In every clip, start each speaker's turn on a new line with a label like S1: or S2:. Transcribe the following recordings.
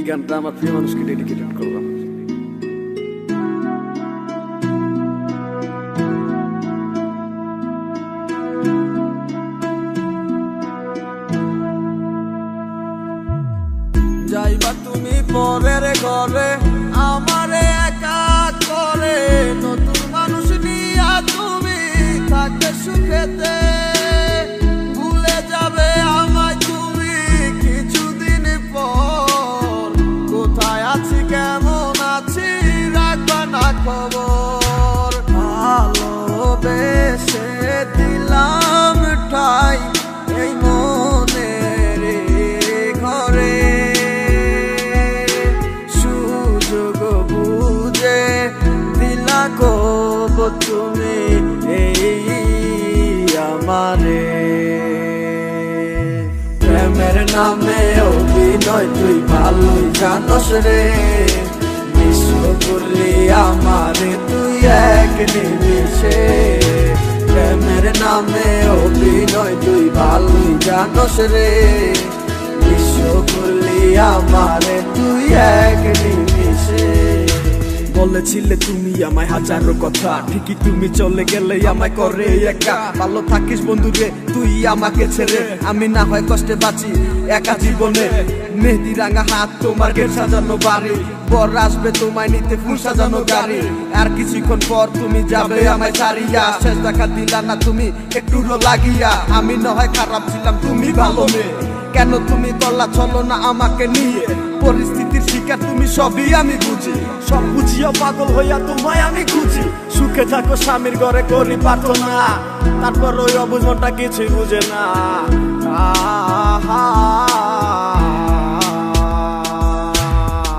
S1: এই গানটা আমার প্রিয় মানুষকে ডেডিকেটেড করলাম।
S2: যাইবা তুমি পরের ঘরে আমারে একা করে, নতুন মানুষ নিয়া তুমি থাকবে সুখেতে, ভুলে যাবে আমায় তুমি কিছুদিন পর, কোথায় আছি কেমন আছি রাখবা না খবর। ভালোবেসে দিলাম ঠাই এই মনের ঘরে, সুযোগ বুঝে দিলা কব তুমি এই আমারে। প্রেমের নামে অভিনয় তুই ভালোই জানস রে, বিশ্ব করলি আমারে তুই এক নিমিষে। প্রেমের নামে অভিনয় তুই ভালোই জানস রে, বিশ্ব করলি আমারে তুই এক নিমিষে।
S1: বলেছিলে তুমি আমায় হাজারো কথা, ঠিকই তুমি চলে গেলে আমায় করে একা। ভালো থাকিস বন্ধুরে তুই আমাকে ছেড়ে, আমি না হয় কষ্টে বাঁচি একা জীবনে। মেহেদি রাঙা হাত তোমার গেট সাজানো বাড়ি, বর আসবে তোমায় নিতে ফুল সাজানো গাড়ি। আর কিছুক্ষণ পর তুমি যাবে আমায় ছাড়িয়া, শেষ দেখা দিলা না তুমি একটু লাগিয়া। আমি না হয় খারাপ ছিলাম তুমি ভালো মেয়ে, কেন তুমি বলা চলো না আমাকে নিয়ে। পরিস্থিতির শিকার তুমি সবই আমি বুঝি, সব বুঝিও পাগল হইয়া তোমায় আমি খুঁজি। সুখে থাকো স্বামীর ঘরে করি প্রার্থনা, তারপর ওই অবুঝ মনটা কিছুই বুঝে না।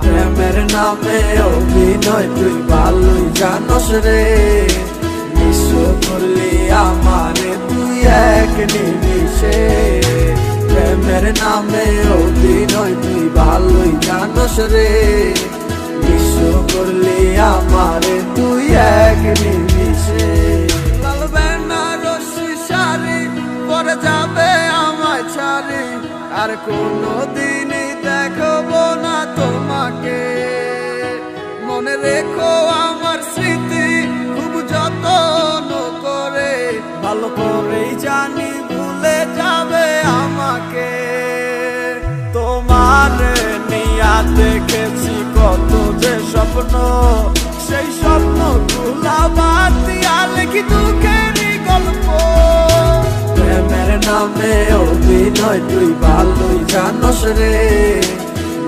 S2: প্রেমের নামে অভিনয় তুই ভালোই জানস রে, বিশ্ব করলি আমারে তুই এক নিমিষে। প্রেমের নামে অভিনয় তুই ভালোই জানস রে, বিশ্ব করলি আমারে তুই এক নিমিষে। লাল বেনারসি শাড়ি পরে যাবে আমায় ছাড়ি, আর কোনোদিনই দেখবো না তোমাকে। মনে রেখো আমার স্মৃতি খুব যত্ন করে, ভালো করেই জানি ভুলে যাবে আমাকে।
S1: তোমার নিয়া দেখেছি কত যে স্বপ্ন, সেই স্বপ্ন গুলা বাদ দিয়া লিখি দুঃখেরই গল্প।
S2: প্রেমের নামে অভিনয় তুই ভালোই জানস রে,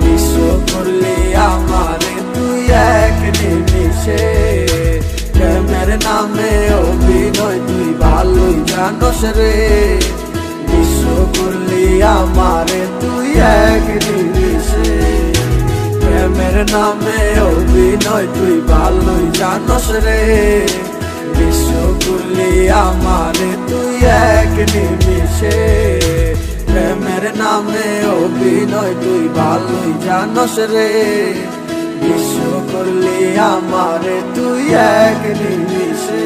S2: বিশ্ব করলি আমারে তুই এক নিমিষে। প্রেমের নামে অভিনয় তুই ভালোই জানস রে, বিশ্ব করলি আমারে তুই এক নিমিষে। প্রেমের নামে অভিনয় তুই ভালোই জানস রে, বিশ্ব করলি আমারে তুই এক নিমিষে। প্রেমের নামে অভিনয় তুই ভালোই জানস রে, বিশ্ব করলি আমারে তুই এক নিমিষে।